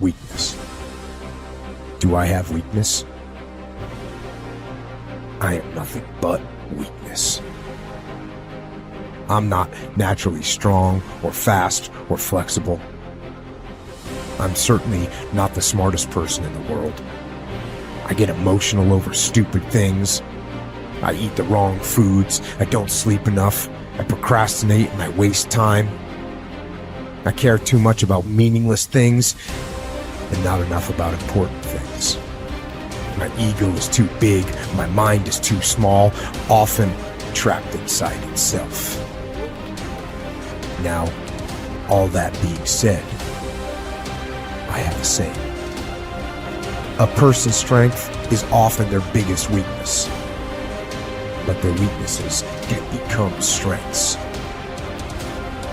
weakness. Do I have weakness? I am nothing but weakness. I'm not naturally strong or fast or flexible. I'm certainly not the smartest person in the world. I get emotional over stupid things. I eat the wrong foods. I don't sleep enough. I procrastinate and I waste time. I care too much about meaningless things and not enough about important things. My ego is too big. My mind is too small, often trapped inside itself. Now, all that being said, I have a saying. A person's strength is often their biggest weakness, but their weaknesses can become strengths.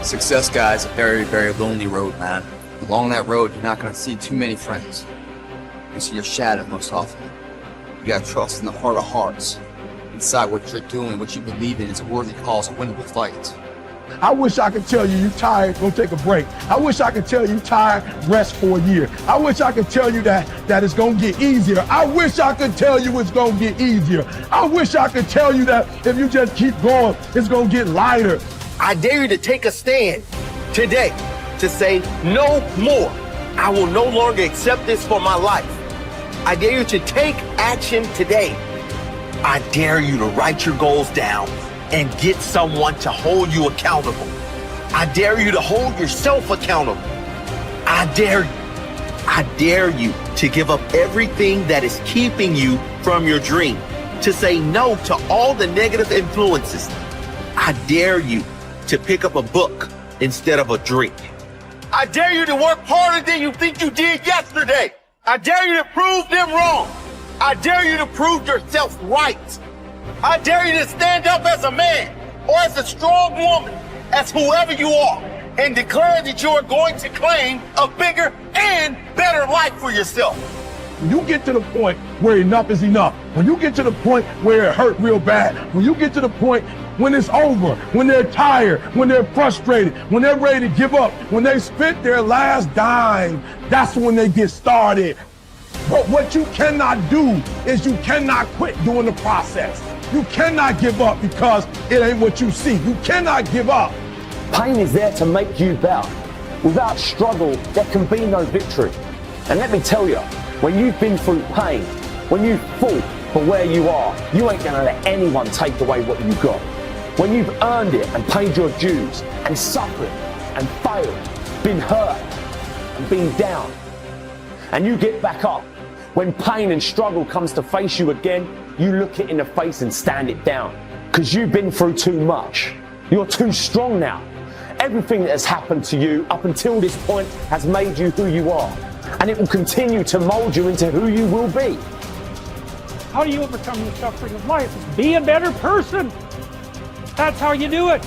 Success, guys, a very, very lonely road, man. Along that road, you're not going to see too many friends. You see your shadow most often. You got to trust in the heart of hearts. Inside what you're doing, what you believe in is a worthy cause, a winnable fight. I wish I could tell you you're tired, go take a break. I wish I could tell you tired, rest for a year. I wish I could tell you that it's gonna get easier. I wish I could tell you it's gonna get easier. I wish I could tell you that if you just keep going, it's gonna get lighter. I dare you to take a stand today to say no more. I will no longer accept this for my life. I dare you to take action today. I dare you to write your goals down and get someone to hold you accountable. I dare you to hold yourself accountable. I dare you to give up everything that is keeping you from your dream, to say no to all the negative influences. I dare you to pick up a book instead of a drink. I dare you to work harder than you think you did yesterday. I dare you to prove them wrong. I dare you to prove yourself right. I dare you to stand up as a man or as a strong woman, as whoever you are, and declare that you are going to claim a bigger and better life for yourself. When you get to the point where enough is enough, when you get to the point where it hurt real bad, when you get to the point when it's over, when they're tired, when they're frustrated, when they're ready to give up, when they spent their last dime, that's when they get started. But what you cannot do is you cannot quit during the process. You cannot give up because it ain't what you see. You cannot give up. Pain is there to make you better. Without struggle, there can be no victory. And let me tell you, when you've been through pain, when you've fought for where you are, you ain't gonna let anyone take away what you got. When you've earned it and paid your dues and suffered and failed, been hurt and been down, and you get back up, when pain and struggle comes to face you again, you look it in the face and stand it down. Because you've been through too much. You're too strong now. Everything that has happened to you up until this point has made you who you are. And it will continue to mold you into who you will be. How do you overcome the suffering of life? Is be a better person. That's how you do it.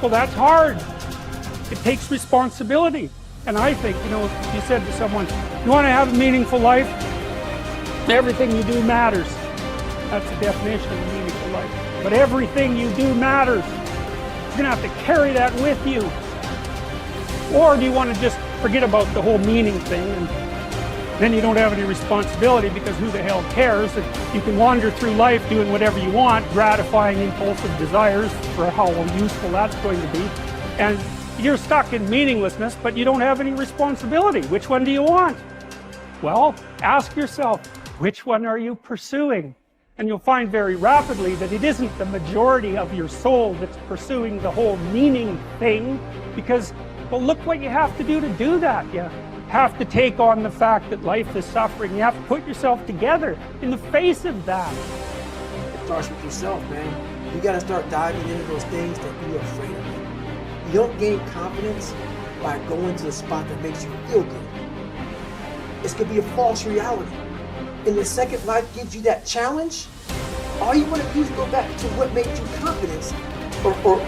Well, that's hard. It takes responsibility. And I think, if you said to someone, you want to have a meaningful life? Everything you do matters. That's the definition of a meaningful life. But everything you do matters. You're going to have to carry that with you. Or do you want to just forget about the whole meaning thing and then you don't have any responsibility because who the hell cares? And you can wander through life doing whatever you want, gratifying impulsive desires for how useful that's going to be. And you're stuck in meaninglessness, but you don't have any responsibility. Which one do you want? Well, ask yourself, which one are you pursuing? And you'll find very rapidly that it isn't the majority of your soul that's pursuing the whole meaning thing, because, well, look what you have to do that. You have to take on the fact that life is suffering. You have to put yourself together in the face of that. It starts with yourself, man. You gotta start diving into those things that you're afraid of. You don't gain confidence by going to the spot that makes you feel good. This could be a false reality. And the second life gives you that challenge, all you want to do is go back to what made you confidence, or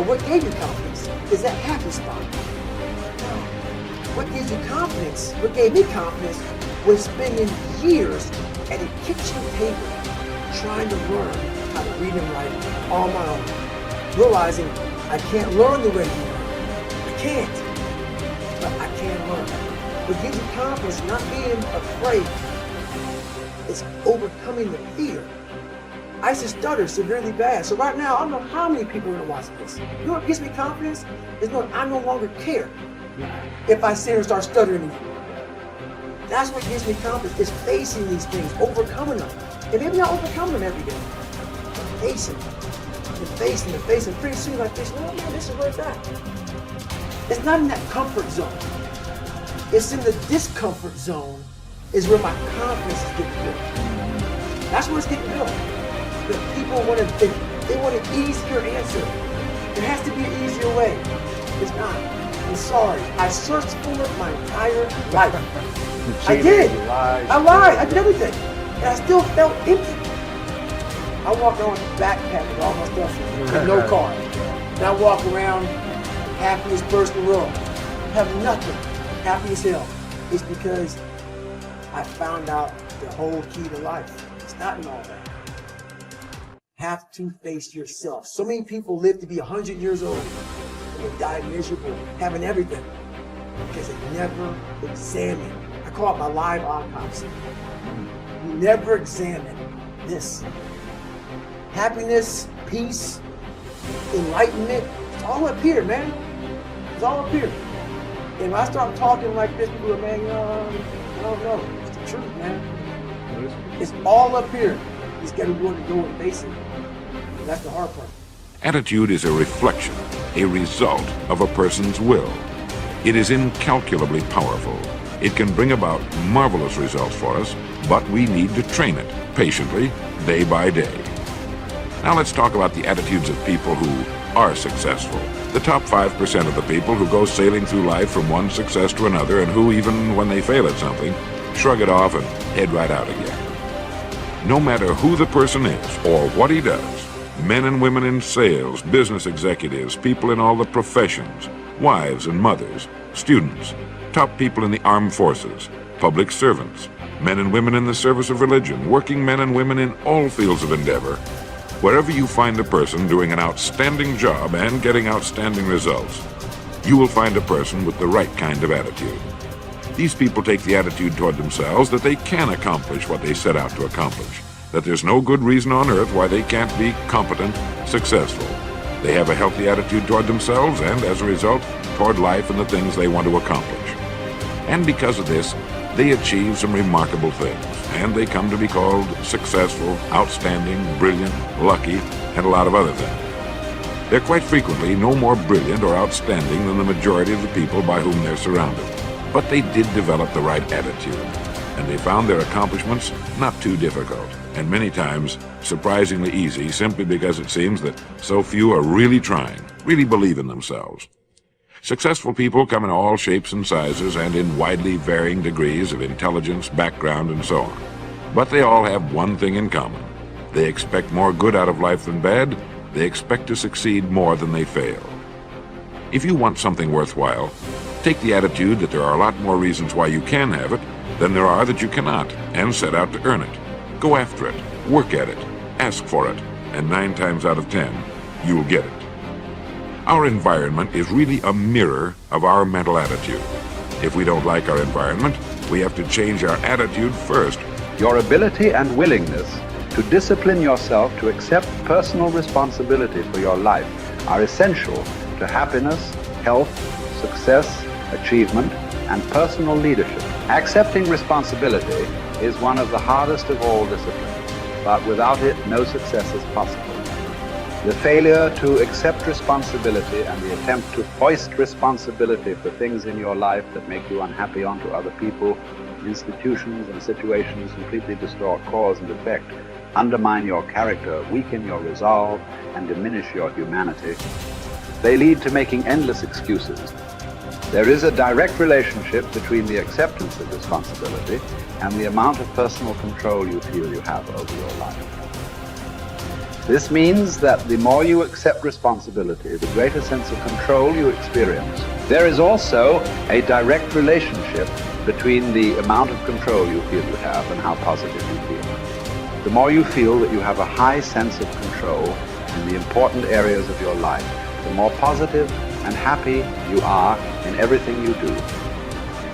what gave you confidence, is that happy spot. What gives you confidence, what gave me confidence, was spending years at a kitchen table trying to learn how to read and write on my own. Realizing I can't learn the way you learn. I can't, but I can learn. What gives you confidence is not being afraid. It's overcoming the fear. I used to stutter severely bad. So right now, I don't know how many people are going to watch this. You know what gives me confidence? Is knowing I no longer care if I sit here and start stuttering again. That's what gives me confidence, is facing these things, overcoming them. And maybe not overcoming them every day, but facing them. And facing them, facing them. Pretty soon like this, oh man, this is where it's at. It's not in that comfort zone. It's in the discomfort zone is where my confidence is getting built. That's where it's getting built. The people want they want an easier answer. There has to be an easier way. It's not. I'm sorry. I searched for it my entire life. I did. I lied. I did everything. And I still felt empty. I walk around with a backpack with all my stuff with no car. And I walk around happiest person in the world. Have nothing. Happy as hell. It's because I found out the whole key to life. It's not in all that. Have to face yourself. So many people live to be 100 years old and they die miserable, having everything, because they never examine. I call it my live autopsy. You never examine this. Happiness, peace, enlightenment, it's all up here, man. It's all up here. And when I start talking like this, people are, man, I don't know. It's the truth, man. It's all up here. You just got to be willing to go and face it. And that's the hard part. Attitude is a reflection, a result of a person's will. It is incalculably powerful. It can bring about marvelous results for us, but we need to train it patiently, day by day. Now let's talk about the attitudes of people who are successful. The top 5% of the people who go sailing through life from one success to another and who, even when they fail at something, shrug it off and head right out again. No matter who the person is or what he does, men and women in sales, business executives, people in all the professions, wives and mothers, students, top people in the armed forces, public servants, men and women in the service of religion, working men and women in all fields of endeavor, wherever you find a person doing an outstanding job and getting outstanding results, you will find a person with the right kind of attitude. These people take the attitude toward themselves that they can accomplish what they set out to accomplish, that there's no good reason on earth why they can't be competent, successful. They have a healthy attitude toward themselves and, as a result, toward life and the things they want to accomplish. And because of this, they achieve some remarkable things, and they come to be called successful, outstanding, brilliant, lucky, and a lot of other things. They're quite frequently no more brilliant or outstanding than the majority of the people by whom they're surrounded. But they did develop the right attitude, and they found their accomplishments not too difficult, and many times surprisingly easy, simply because it seems that so few are really trying, really believe in themselves. Successful people come in all shapes and sizes and in widely varying degrees of intelligence, background, and so on. But they all have one thing in common. They expect more good out of life than bad. They expect to succeed more than they fail. If you want something worthwhile, take the attitude that there are a lot more reasons why you can have it than there are that you cannot, and set out to earn it. Go after it, work at it, ask for it, and 9 times out of 10, you'll get it. Our environment is really a mirror of our mental attitude. If we don't like our environment, we have to change our attitude first. Your ability and willingness to discipline yourself to accept personal responsibility for your life are essential to happiness, health, success, achievement, and personal leadership. Accepting responsibility is one of the hardest of all disciplines, but without it, no success is possible. The failure to accept responsibility and the attempt to foist responsibility for things in your life that make you unhappy onto other people, institutions, and situations completely distort cause and effect, undermine your character, weaken your resolve, and diminish your humanity. They lead to making endless excuses. There is a direct relationship between the acceptance of responsibility and the amount of personal control you feel you have over your life. This means that the more you accept responsibility, the greater sense of control you experience. There is also a direct relationship between the amount of control you feel you have and how positive you feel. The more you feel that you have a high sense of control in the important areas of your life, the more positive and happy you are in everything you do.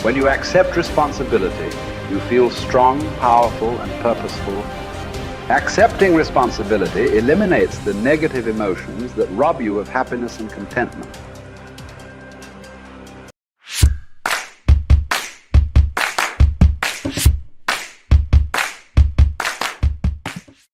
When you accept responsibility, you feel strong, powerful, and purposeful. Accepting responsibility eliminates the negative emotions that rob you of happiness and contentment.